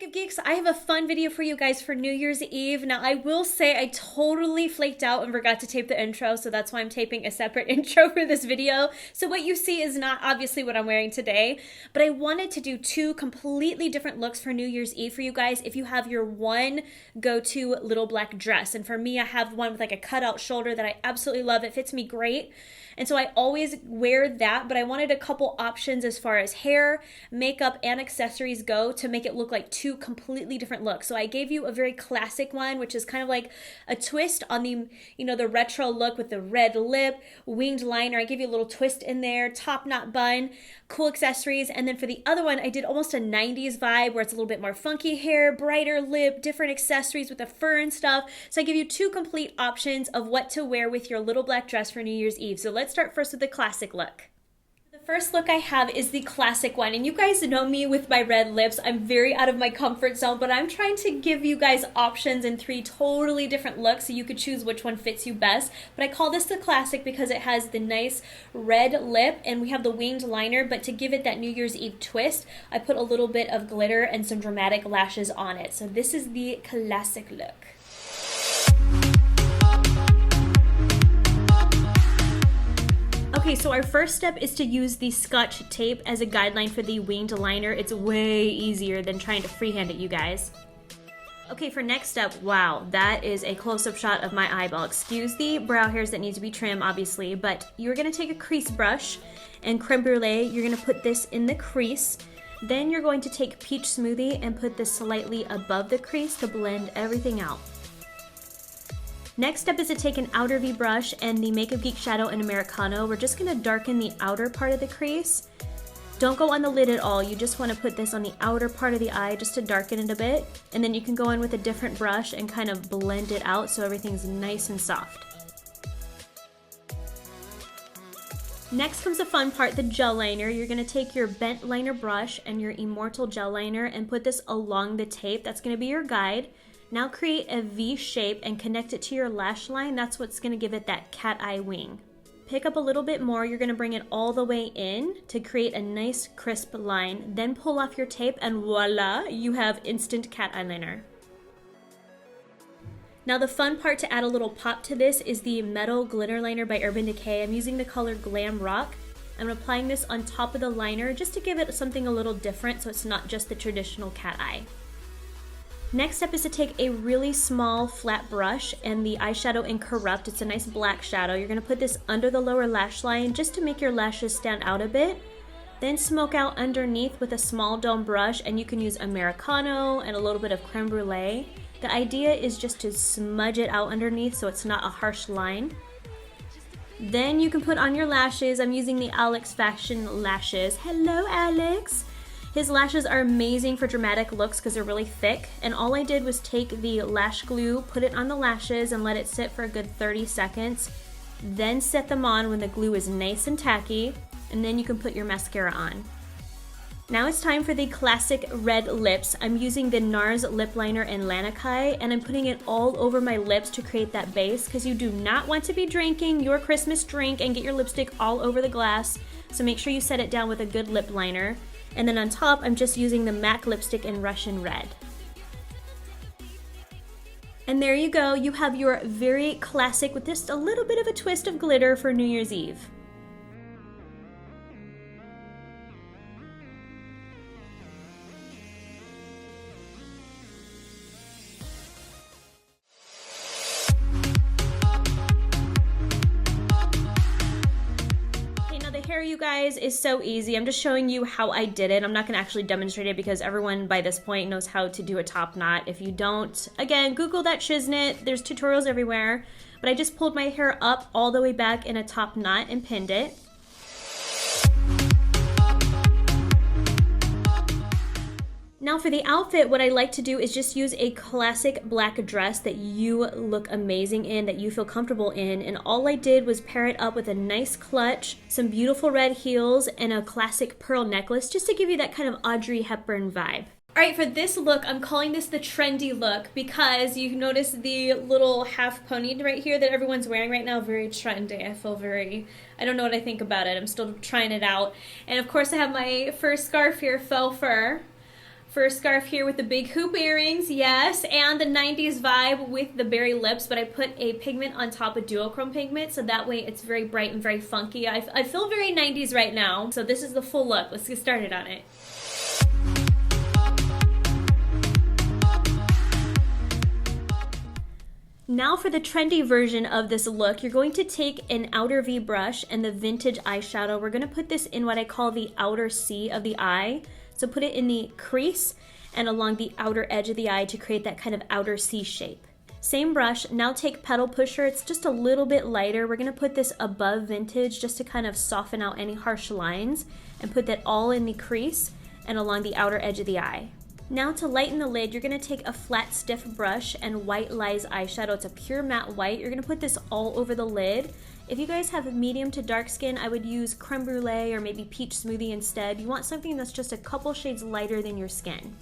of Geeks, I have a fun video for you guys for New Year's Eve. Now, I will say I totally flaked out and forgot to tape the intro, so that's why I'm taping a separate intro for this video. So what you see is not obviously what I'm wearing today, but I wanted to do two completely different looks for New Year's Eve for you guys if you have your one go-to little black dress. And for me, I have one with like a cutout shoulder that I absolutely love. It fits me great. And so I always wear that, but I wanted a couple options as far as hair, makeup, and accessories go to make it look like two completely different looks. So I gave you a very classic one, which is kind of like a twist on the, the retro look with the red lip, winged liner. I gave you a little twist in there, top knot bun, cool accessories. And then for the other one, I did almost a 90s vibe where it's a little bit more funky hair, brighter lip, different accessories with the fur and stuff. So I give you two complete options of what to wear with your little black dress for New Year's Eve. So let's start first with the classic look. The first look I have is the classic one, and you guys know me with my red lips. I'm very out of my comfort zone, but I'm trying to give you guys options in three totally different looks so you could choose which one fits you best. But I call this the classic because it has the nice red lip and we have the winged liner, but to give it that New Year's Eve twist, I put a little bit of glitter and some dramatic lashes on it. So this is the classic look. Okay, so our first step is to use the Scotch tape as a guideline for the winged liner. It's way easier than trying to freehand it, you guys. Okay, for next step, wow, that is a close-up shot of my eyeball. Excuse the brow hairs that need to be trimmed, obviously, but you're gonna take a crease brush and creme brulee. You're gonna put this in the crease. Then you're going to take peach smoothie and put this slightly above the crease to blend everything out. Next step is to take an outer V brush and the Makeup Geek Shadow in Americano. We're just going to darken the outer part of the crease. Don't go on the lid at all. You just want to put this on the outer part of the eye just to darken it a bit. And then you can go in with a different brush and kind of blend it out so everything's nice and soft. Next comes the fun part, the gel liner. You're going to take your bent liner brush and your Immortal gel liner and put this along the tape. That's going to be your guide. Now create a V shape and connect it to your lash line. That's what's going to give it that cat eye wing. Pick up a little bit more. You're going to bring it all the way in to create a nice crisp line. Then pull off your tape and voila, you have instant cat eyeliner. Now the fun part to add a little pop to this is the Metal Glitter Liner by Urban Decay. I'm using the color Glam Rock. I'm applying this on top of the liner just to give it something a little different so it's not just the traditional cat eye. Next step is to take a really small flat brush and the eyeshadow in Corrupt. It's a nice black shadow. You're going to put this under the lower lash line just to make your lashes stand out a bit. Then smoke out underneath with a small dome brush, and you can use Americano and a little bit of creme brulee. The idea is just to smudge it out underneath so it's not a harsh line. Then you can put on your lashes. I'm using the Alex Fashion lashes. Hello, Alex! His lashes are amazing for dramatic looks because they're really thick, and all I did was take the lash glue, put it on the lashes, and let it sit for a good 30 seconds. Then set them on when the glue is nice and tacky, and then you can put your mascara on. Now it's time for the classic red lips. I'm using the NARS lip liner in Lanakai, and I'm putting it all over my lips to create that base because you do not want to be drinking your Christmas drink and get your lipstick all over the glass, so make sure you set it down with a good lip liner. And then on top, I'm just using the MAC lipstick in Russian Red. And there you go. You have your very classic with just a little bit of a twist of glitter for New Year's Eve. Hair, you guys, is so easy. I'm just showing you how I did it. I'm not going to actually demonstrate it because everyone by this point knows how to do a top knot. If you don't, again, Google that shiznit. There's tutorials everywhere. But I just pulled my hair up all the way back in a top knot and pinned it. Now for the outfit, what I like to do is just use a classic black dress that you look amazing in, that you feel comfortable in, and all I did was pair it up with a nice clutch, some beautiful red heels, and a classic pearl necklace, just to give you that kind of Audrey Hepburn vibe. Alright, for this look, I'm calling this the trendy look because you notice the little half pony right here that everyone's wearing right now. Very trendy. I don't know what I think about it. I'm still trying it out. And of course I have my first scarf here, faux fur. First scarf here with the big hoop earrings, yes, and the 90s vibe with the berry lips, but I put a pigment on top of duochrome pigment, so that way it's very bright and very funky. I feel very 90s right now, so this is the full look. Let's get started on it. Now for the trendy version of this look, you're going to take an outer V brush and the vintage eyeshadow. We're going to put this in what I call the outer C of the eye. So put it in the crease and along the outer edge of the eye to create that kind of outer C shape. Same brush, now take Petal Pusher. It's just a little bit lighter. We're going to put this above vintage just to kind of soften out any harsh lines and put that all in the crease and along the outer edge of the eye. Now to lighten the lid, you're going to take a flat stiff brush and White Lies eyeshadow. It's a pure matte white. You're going to put this all over the lid. If you guys have medium to dark skin, I would use creme brulee or maybe peach smoothie instead. You want something that's just a couple shades lighter than your skin.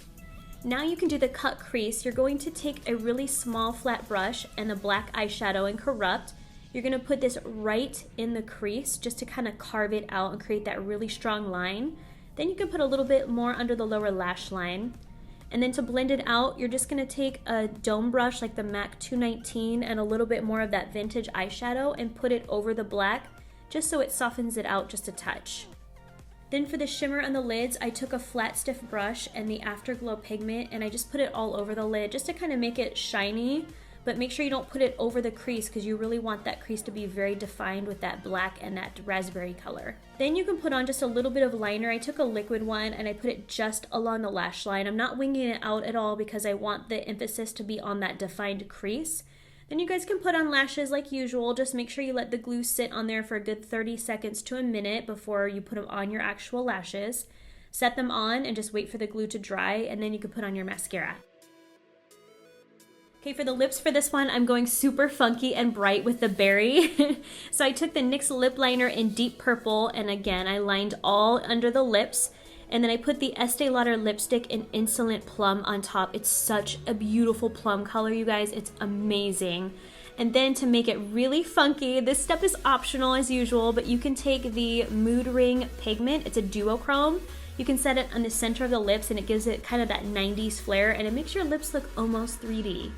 Now you can do the cut crease. You're going to take a really small flat brush and the black eyeshadow and Corrupt. You're going to put this right in the crease just to kind of carve it out and create that really strong line. Then you can put a little bit more under the lower lash line. And then to blend it out, you're just gonna take a dome brush like the MAC 219 and a little bit more of that vintage eyeshadow and put it over the black, just so it softens it out just a touch. Then for the shimmer on the lids, I took a flat stiff brush and the Afterglow pigment and I just put it all over the lid just to kind of make it shiny, but make sure you don't put it over the crease because you really want that crease to be very defined with that black and that raspberry color. Then you can put on just a little bit of liner. I took a liquid one and I put it just along the lash line. I'm not winging it out at all because I want the emphasis to be on that defined crease. Then you guys can put on lashes like usual. Just make sure you let the glue sit on there for a good 30 seconds to a minute before you put them on your actual lashes. Set them on and just wait for the glue to dry, and then you can put on your mascara. Okay, for the lips for this one, I'm going super funky and bright with the berry. So I took the NYX lip liner in deep purple, and again, I lined all under the lips. And then I put the Estee Lauder lipstick in Insolent Plum on top. It's such a beautiful plum color, you guys. It's amazing. And then to make it really funky, this step is optional as usual, but you can take the Mood Ring pigment. It's a duochrome. You can set it on the center of the lips, and it gives it kind of that 90s flair, and it makes your lips look almost 3D.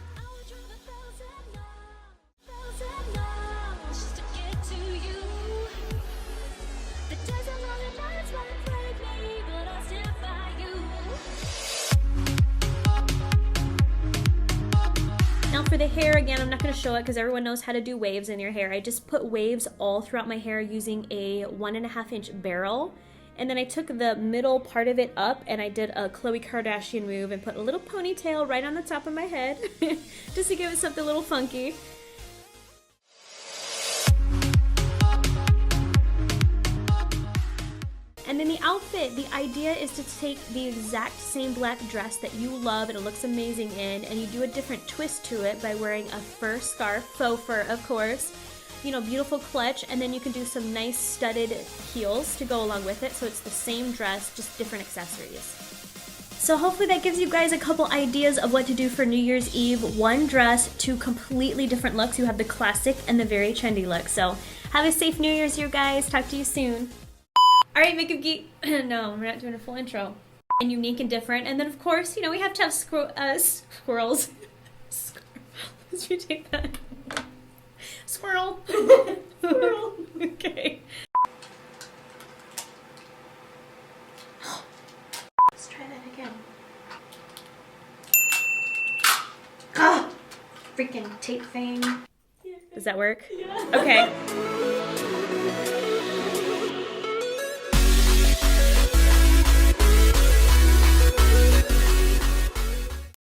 Now for the hair, again, I'm not going to show it because everyone knows how to do waves in your hair. I just put waves all throughout my hair using a 1.5-inch barrel. And then I took the middle part of it up and I did a Khloe Kardashian move and put a little ponytail right on the top of my head just to give it something a little funky. And then the outfit, the idea is to take the exact same black dress that you love and it looks amazing in, and you do a different twist to it by wearing a fur scarf, faux fur of course, you know, beautiful clutch, and then you can do some nice studded heels to go along with it, so it's the same dress, just different accessories. So hopefully that gives you guys a couple ideas of what to do for New Year's Eve. One dress, two completely different looks. You have the classic and the very trendy look. So have a safe New Year's, you guys. Talk to you soon. All right, Makeup Geek. No, we're not doing a full intro. And unique and different. And then, of course, you know, we have to have squirrels. Let's retake that. Squirrel. Squirrel. Okay. Let's try that again. Ah! Freaking tape thing. Does that work? Yeah. Okay.